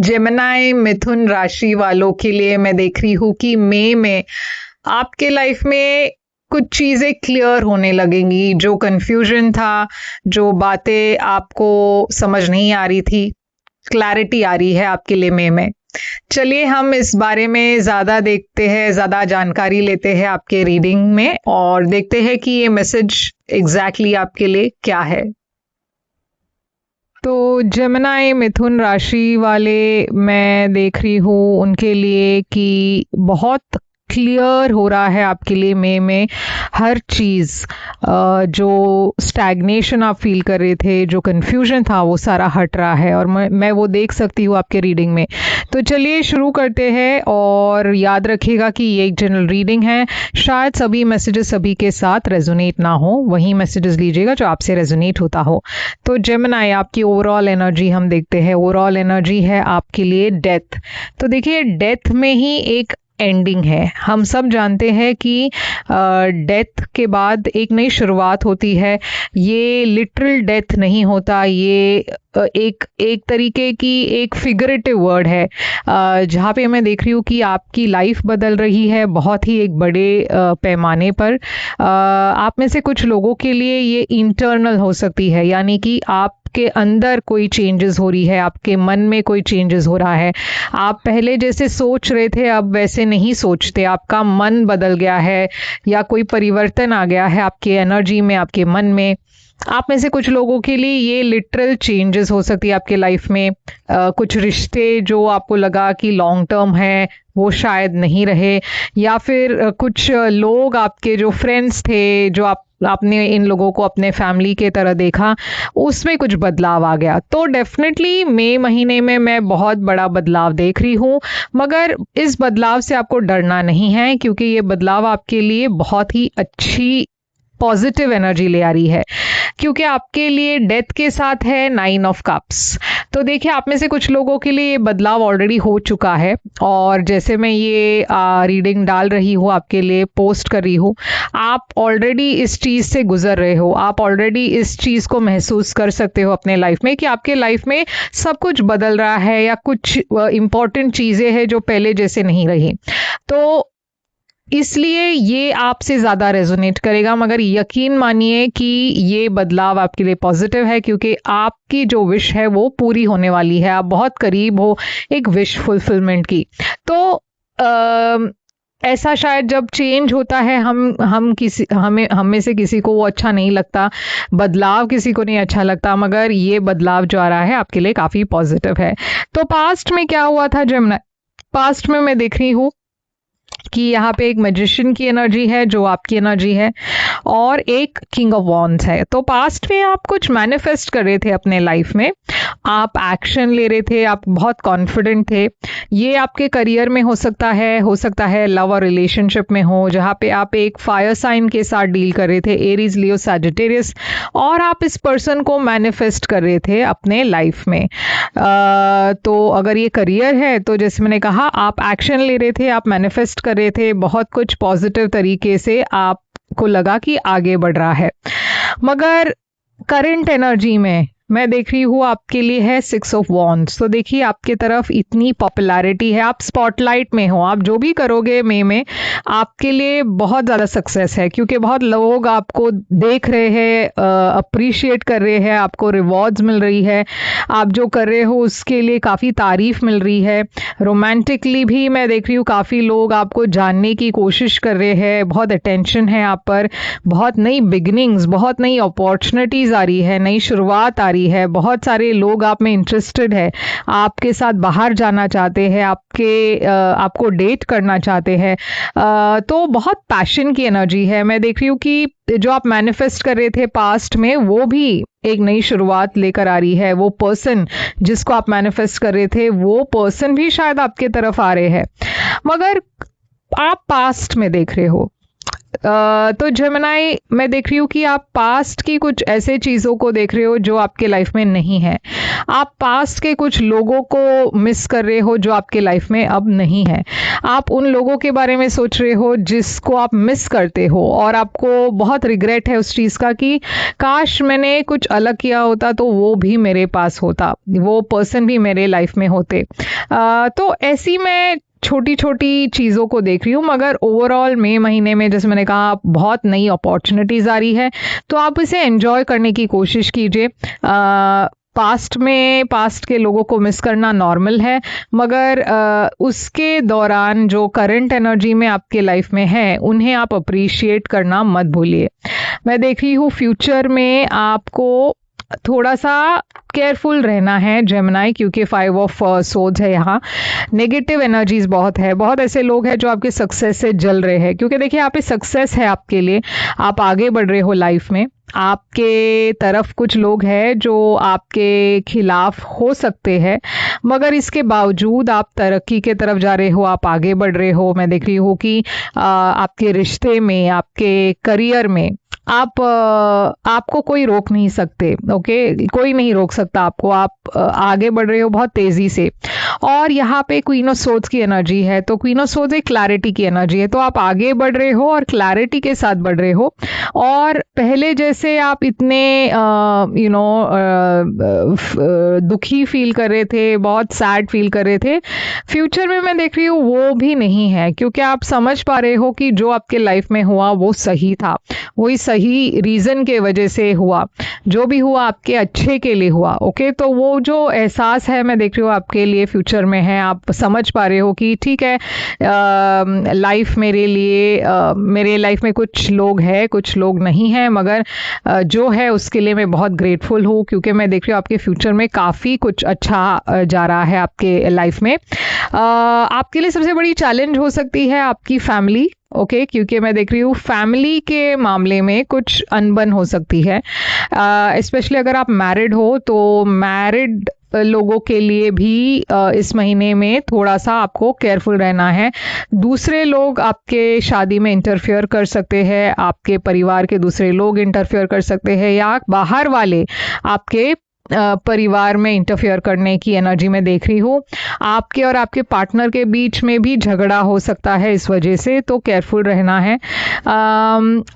Gemini मिथुन राशि वालों के लिए मैं देख रही हूँ कि मई में आपके लाइफ में कुछ चीजें क्लियर होने लगेंगी। जो कंफ्यूजन था, जो बातें आपको समझ नहीं आ रही थी, क्लैरिटी आ रही है आपके लिए मई में। चलिए हम इस बारे में ज्यादा देखते हैं, ज्यादा जानकारी लेते हैं आपके रीडिंग में और देखते हैं कि ये मैसेज एग्जैक्टली आपके लिए क्या है। तो जेमिनाई मिथुन राशि वाले मैं देख रही हूँ उनके लिए कि बहुत क्लियर हो रहा है आपके लिए मई में हर चीज़। जो स्टैग्नेशन आप फील कर रहे थे, जो कन्फ्यूजन था, वो सारा हट रहा है और मैं वो देख सकती हूँ आपके रीडिंग में। तो चलिए शुरू करते हैं और याद रखिएगा कि ये एक जनरल रीडिंग है। शायद सभी मैसेजेस सभी के साथ रेजोनेट ना हो, वही मैसेजेस लीजिएगा जो आपसे रेजोनेट होता हो। तो जेमिनाई आपकी ओवरऑल एनर्जी हम देखते हैं। ओवरऑल एनर्जी है आपके लिए डेथ। तो देखिए डेथ में ही एक एंडिंग है। हम सब जानते हैं कि डेथ के बाद एक नई शुरुआत होती है। ये लिटरल डेथ नहीं होता, ये एक तरीके की एक फिगरेटिव वर्ड है जहाँ पे मैं देख रही हूँ कि आपकी लाइफ बदल रही है बहुत ही एक बड़े पैमाने पर। आप में से कुछ लोगों के लिए ये इंटरनल हो सकती है, यानी कि आप के अंदर कोई चेंजेस हो रही है, आपके मन में कोई चेंजेस हो रहा है। आप पहले जैसे सोच रहे थे अब वैसे नहीं सोचते, आपका मन बदल गया है या कोई परिवर्तन आ गया है आपके एनर्जी में, आपके मन में। आप में से कुछ लोगों के लिए ये लिटरल चेंजेस हो सकती है आपके लाइफ में। कुछ रिश्ते जो आपको लगा कि लॉन्ग टर्म है वो शायद नहीं रहे, या फिर कुछ लोग आपके जो फ्रेंड्स थे, जो आपने इन लोगों को अपने फैमिली के तरह देखा, उसमें कुछ बदलाव आ गया। तो डेफिनेटली मई महीने में मैं बहुत बड़ा बदलाव देख रही हूँ, मगर इस बदलाव से आपको डरना नहीं है क्योंकि ये बदलाव आपके लिए बहुत ही अच्छी पॉजिटिव एनर्जी ले आ रही है, क्योंकि आपके लिए डेथ के साथ है 9 ऑफ कप्स। तो देखिए आप में से कुछ लोगों के लिए ये बदलाव ऑलरेडी हो चुका है और जैसे मैं ये रीडिंग डाल रही हूँ आपके लिए, पोस्ट कर रही हूँ, आप ऑलरेडी इस चीज़ से गुजर रहे हो। आप ऑलरेडी इस चीज़ को महसूस कर सकते हो अपने लाइफ में कि आपके लाइफ में सब कुछ बदल रहा है या कुछ इंपॉर्टेंट चीज़ें हैं जो पहले जैसे नहीं रही। तो इसलिए ये आपसे ज़्यादा रेजोनेट करेगा, मगर यकीन मानिए कि ये बदलाव आपके लिए पॉजिटिव है क्योंकि आपकी जो विश है वो पूरी होने वाली है। आप बहुत करीब हो एक विश फुलफिलमेंट की। तो ऐसा शायद जब चेंज होता है हम में से किसी को वो अच्छा नहीं लगता, बदलाव किसी को नहीं अच्छा लगता, मगर ये बदलाव जो आ रहा है आपके लिए काफ़ी पॉजिटिव है। तो पास्ट में क्या हुआ था जब पास्ट में मैं देख रही हूँ कि यहाँ पे एक मैजिशियन की एनर्जी है जो आपकी एनर्जी है और एक किंग ऑफ वॉन्ड्स है। तो पास्ट में आप कुछ मैनिफेस्ट कर रहे थे अपने लाइफ में, आप एक्शन ले रहे थे, आप बहुत कॉन्फिडेंट थे। ये आपके करियर में हो सकता है लव और रिलेशनशिप में हो, जहाँ पे आप एक फायर साइन के साथ डील कर रहे थे, एरीज, लियो, सैजिटेरियस, और आप इस पर्सन को मैनिफेस्ट कर रहे थे अपने लाइफ में। तो अगर ये करियर है तो जैसे मैंने कहा आप एक्शन ले रहे थे, आप मैनिफेस्ट कर रहे थे, बहुत कुछ पॉजिटिव तरीके से आपको लगा कि आगे बढ़ रहा है। मगर करंट एनर्जी में मैं देख रही हूँ आपके लिए है 6 ऑफ वॉन्ड्स। तो देखिए आपके तरफ इतनी पॉपुलैरिटी है, आप स्पॉटलाइट में हो, आप जो भी करोगे मई में आपके लिए बहुत ज़्यादा सक्सेस है क्योंकि बहुत लोग आपको देख रहे हैं, अप्रिशिएट कर रहे हैं, आपको रिवॉर्ड्स मिल रही है, आप जो कर रहे हो उसके लिए काफ़ी तारीफ मिल रही है। रोमांटिकली भी मैं देख रही हूँ काफ़ी लोग आपको जानने की कोशिश कर रहे हैं, बहुत अटेंशन है आप पर, बहुत नई बिगिनिंग्स, बहुत नई अपॉर्चुनिटीज़ आ रही है, नई शुरुआत आ रही है। बहुत सारे लोग आप में इंटरेस्टेड है, आपके साथ बाहर जाना चाहते हैं, आपको डेट करना चाहते हैं। तो बहुत पैशन की एनर्जी है। मैं देख रही हूँ कि जो आप मैनिफेस्ट कर रहे थे पास्ट में वो भी एक नई शुरुआत लेकर आ रही है। वो पर्सन जिसको आप मैनिफेस्ट कर रहे थे वो पर्सन भी शायद आपके तरफ आ रहे हैं, मगर आप पास्ट में देख रहे हो। तो जेमिनी, मैं देख रही हूँ कि आप पास्ट की कुछ ऐसे चीज़ों को देख रहे हो जो आपके लाइफ में नहीं है। आप पास्ट के कुछ लोगों को मिस कर रहे हो जो आपके लाइफ में अब नहीं है। आप उन लोगों के बारे में सोच रहे हो जिसको आप मिस करते हो और आपको बहुत रिग्रेट है उस चीज़ का कि काश मैंने कुछ अलग किया होता तो वो भी मेरे पास होता, वो पर्सन भी मेरे लाइफ में होते। तो ऐसी मैं छोटी छोटी चीज़ों को देख रही हूँ, मगर ओवरऑल मई महीने में जैसे मैंने कहा बहुत नई अपॉर्चुनिटीज़ आ रही है, तो आप इसे एंजॉय करने की कोशिश कीजिए। पास्ट के लोगों को मिस करना नॉर्मल है, मगर उसके दौरान जो करंट एनर्जी में आपके लाइफ में है उन्हें आप अप्रिशिएट करना मत भूलिए। मैं देख रही हूँ फ्यूचर में आपको थोड़ा सा केयरफुल रहना है जेमिनी, क्योंकि 5 ऑफ सोर्ड्स है यहाँ। नेगेटिव एनर्जीज बहुत है, बहुत ऐसे लोग हैं जो आपके सक्सेस से जल रहे हैं, क्योंकि देखिए यहाँ पे सक्सेस है आपके लिए, आप आगे बढ़ रहे हो लाइफ में। आपके तरफ कुछ लोग हैं जो आपके खिलाफ हो सकते हैं, मगर इसके बावजूद आप तरक्की के तरफ जा रहे हो, आप आगे बढ़ रहे हो। मैं देख रही हूँ कि आपके रिश्ते में, आपके करियर में आपको कोई रोक नहीं सकते। ओके, कोई नहीं रोक सकता आपको, आप आगे बढ़ रहे हो बहुत तेजी से। और यहाँ पे क्वीन ऑफ सोर्ड्स की एनर्जी है, तो क्वीन ऑफ सोर्ड्स एक क्लैरिटी की एनर्जी है, तो आप आगे बढ़ रहे हो और क्लैरिटी के साथ बढ़ रहे हो। और पहले जैसे आप इतने दुखी फील कर रहे थे, बहुत सैड फील कर रहे थे, फ्यूचर में मैं देख रही हूँ वो भी नहीं है, क्योंकि आप समझ पा रहे हो कि जो आपके लाइफ में हुआ वो सही था, वही सही रीजन के वजह से हुआ, जो भी हुआ आपके अच्छे के लिए हुआ। ओके, तो वो जो एहसास है मैं देख रही हूँ आपके लिए फ्यूचर में है, आप समझ पा रहे हो कि ठीक है, लाइफ मेरे लिए, मेरे लाइफ में कुछ लोग हैं, कुछ लोग नहीं हैं, मगर जो है उसके लिए मैं बहुत ग्रेटफुल हूँ, क्योंकि मैं देख रही हूँ आपके फ्यूचर में काफ़ी कुछ अच्छा जा रहा है आपके लाइफ में। आपके लिए सबसे बड़ी चैलेंज हो सकती है आपकी फैमिली। ओके, क्योंकि मैं देख रही हूँ फैमिली के मामले में कुछ अनबन हो सकती है, स्पेशली अगर आप मैरिड हो, तो मैरिड लोगों के लिए भी इस महीने में थोड़ा सा आपको केयरफुल रहना है। दूसरे लोग आपके शादी में इंटरफेयर कर सकते हैं, आपके परिवार के दूसरे लोग इंटरफेयर कर सकते हैं, या बाहर वाले आपके परिवार में इंटरफेयर करने की एनर्जी में देख रही हूँ। आपके और आपके पार्टनर के बीच में भी झगड़ा हो सकता है इस वजह से, तो केयरफुल रहना है।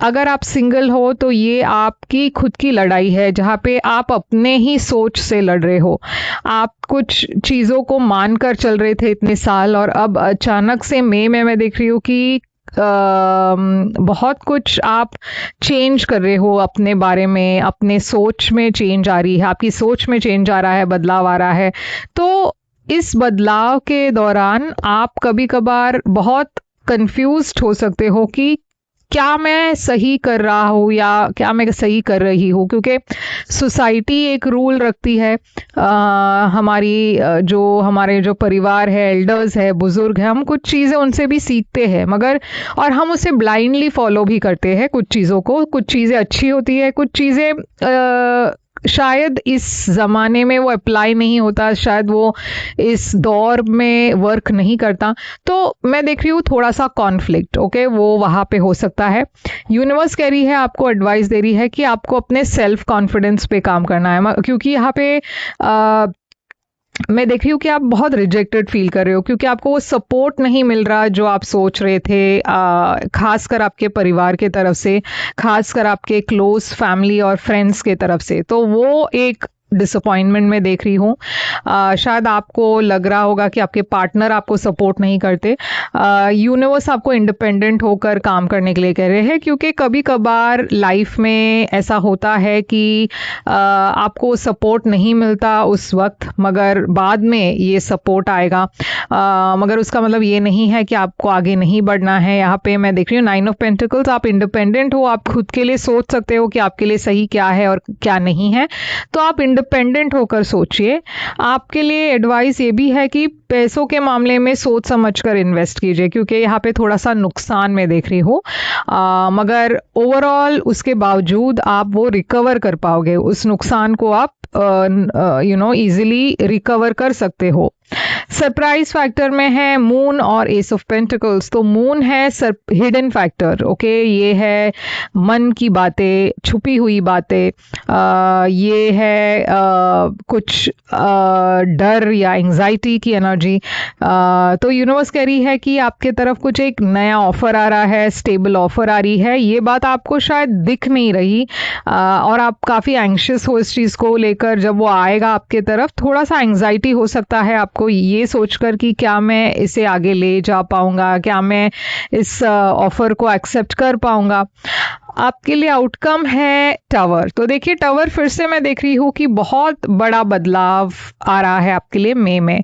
अगर आप सिंगल हो तो ये आपकी खुद की लड़ाई है, जहाँ पे आप अपने ही सोच से लड़ रहे हो। आप कुछ चीज़ों को मान कर चल रहे थे इतने साल, और अब अचानक से मई में मैं देख रही हूँ कि बहुत कुछ आप चेंज कर रहे हो अपने बारे में, अपने सोच में चेंज आ रही है, आपकी सोच में चेंज आ रहा है, बदलाव आ रहा है। तो इस बदलाव के दौरान आप कभी कभार बहुत कंफ्यूज्ड हो सकते हो कि क्या मैं सही कर रहा हूँ या क्या मैं सही कर रही हूँ, क्योंकि सोसाइटी एक रूल रखती है। हमारे जो परिवार है, एल्डर्स है, बुजुर्ग है, हम कुछ चीज़ें उनसे भी सीखते हैं, मगर और हम उसे ब्लाइंडली फॉलो भी करते हैं कुछ चीज़ों को। कुछ चीज़ें अच्छी होती है, कुछ चीज़ें शायद इस ज़माने में वो अप्लाई नहीं होता, शायद वो इस दौर में वर्क नहीं करता। तो मैं देख रही हूँ थोड़ा सा कॉन्फ्लिक्ट, ओके, वो वहाँ पे हो सकता है। यूनिवर्स कह रही है, आपको एडवाइस दे रही है कि आपको अपने सेल्फ कॉन्फिडेंस पे काम करना है, क्योंकि यहाँ पे मैं देख रही हूँ कि आप बहुत रिजेक्टेड फील कर रहे हो, क्योंकि आपको वो सपोर्ट नहीं मिल रहा जो आप सोच रहे थे, खासकर आपके परिवार के तरफ से, खासकर आपके क्लोज फैमिली और फ्रेंड्स के तरफ से। तो वो एक डिसअपॉइंटमेंट में देख रही हूँ। शायद आपको लग रहा होगा कि आपके पार्टनर आपको सपोर्ट नहीं करते। यूनिवर्स आपको इंडिपेंडेंट होकर काम करने के लिए कह रहे हैं, क्योंकि कभी कभार लाइफ में ऐसा होता है कि आपको सपोर्ट नहीं मिलता उस वक्त, मगर बाद में ये सपोर्ट आएगा। मगर उसका मतलब ये नहीं है कि आपको आगे नहीं बढ़ना है। यहाँ पे मैं देख रही हूँ 9 ऑफ पेंटिकल्स, आप इंडिपेंडेंट हो, आप खुद के लिए सोच सकते हो कि आपके लिए सही क्या है और क्या नहीं है, तो आप इंडिपेंडेंट होकर सोचिए। आपके लिए एडवाइस ये भी है कि पैसों के मामले में सोच समझकर इन्वेस्ट कीजिए, क्योंकि यहाँ पे थोड़ा सा नुकसान में देख रही हूँ, मगर ओवरऑल उसके बावजूद आप वो रिकवर कर पाओगे, उस नुकसान को आप इजीली रिकवर कर सकते हो। सरप्राइज फैक्टर में है मून और एस ऑफ पेंटिकल्स। तो मून है हिडन फैक्टर, ओके, ये है मन की बातें, छुपी हुई बातें, ये है कुछ डर या एंजाइटी की एनर्जी। तो यूनिवर्स कह रही है कि आपके तरफ कुछ एक नया ऑफर आ रहा है, स्टेबल ऑफर आ रही है। ये बात आपको शायद दिख नहीं रही और आप काफ़ी एंग्शियस हो इस चीज़ को लेकर। जब वो आएगा आपके तरफ, थोड़ा सा एंग्जाइटी हो सकता है आपको ये सोचकर कि क्या मैं इसे आगे ले जा पाऊंगा, क्या मैं इस ऑफर को एक्सेप्ट कर पाऊंगा। आपके लिए आउटकम है टावर। तो देखिए टावर, फिर से मैं देख रही हूँ कि बहुत बड़ा बदलाव आ रहा है आपके लिए मई में।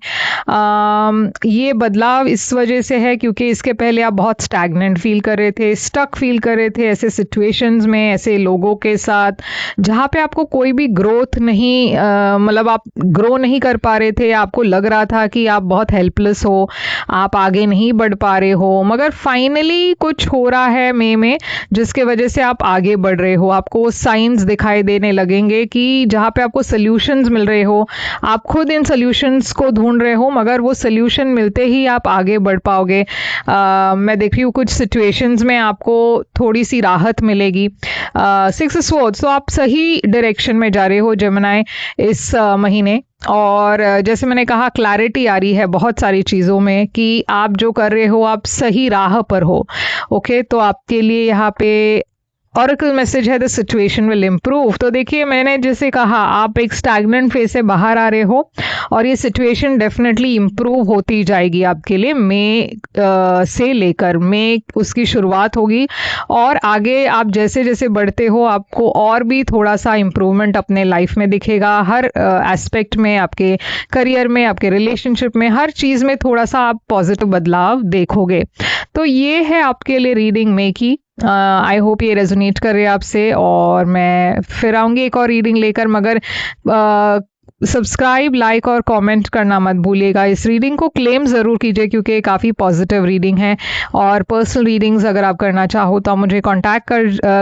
ये बदलाव इस वजह से है क्योंकि इसके पहले आप बहुत स्टैग्नेंट फील कर रहे थे, स्टक फील कर रहे थे ऐसे सिचुएशंस में, ऐसे लोगों के साथ जहाँ पे आपको कोई भी ग्रोथ नहीं, मतलब आप ग्रो नहीं कर पा रहे थे। आपको लग रहा था कि आप बहुत हेल्पलेस हो, आप आगे नहीं बढ़ पा रहे हो, मगर फाइनली कुछ हो रहा है मई में जिसके वजह से आप आगे बढ़ रहे हो। आपको साइंस दिखाई देने लगेंगे कि जहाँ पे आपको सॉल्यूशंस मिल रहे हो, आप खुद इन सॉल्यूशंस को ढूंढ रहे हो, मगर वो सॉल्यूशन मिलते ही आप आगे बढ़ पाओगे। मैं देख रही हूँ कुछ सिचुएशंस में आपको थोड़ी सी राहत मिलेगी। 6 स्वॉर्ड्स, तो आप सही डायरेक्शन में जा रहे हो जेमिनी इस महीने। और जैसे मैंने कहा, क्लैरिटी आ रही है बहुत सारी चीज़ों में कि आप जो कर रहे हो आप सही राह पर हो। ओके, तो आपके लिए यहाँ पे ऑरेकल मैसेज है द सिचुएशन विल इम्प्रूव। तो देखिए, मैंने जैसे कहा, आप एक स्टैग्नेंट फेज से बाहर आ रहे हो और ये सिचुएशन डेफिनेटली इम्प्रूव होती जाएगी आपके लिए। मई से लेकर मई उसकी शुरुआत होगी और आगे आप जैसे जैसे बढ़ते हो आपको और भी थोड़ा सा इम्प्रूवमेंट अपने लाइफ में दिखेगा। हर एस्पेक्ट में, आपके करियर में, आपके रिलेशनशिप में, हर चीज़ में थोड़ा सा आप पॉजिटिव बदलाव देखोगे। तो ये है आपके लिए रीडिंग मई की। आई होप ये रेजोनेट कर रहे आपसे और मैं फिर आऊँगी एक और रीडिंग लेकर। मगर सब्सक्राइब, लाइक और कमेंट करना मत भूलिएगा। इस रीडिंग को क्लेम ज़रूर कीजिए क्योंकि काफ़ी पॉजिटिव रीडिंग है। और पर्सनल रीडिंग्स अगर आप करना चाहो तो आप मुझे कांटेक्ट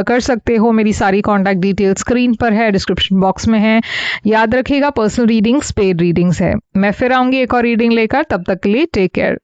कर सकते हो। मेरी सारी कांटेक्ट डिटेल स्क्रीन पर है, डिस्क्रिप्शन बॉक्स में है। याद रखिएगा, पर्सनल रीडिंग्स पेड रीडिंग्स है। मैं फिर आऊँगी एक और रीडिंग लेकर, तब तक के लिए टेक केयर।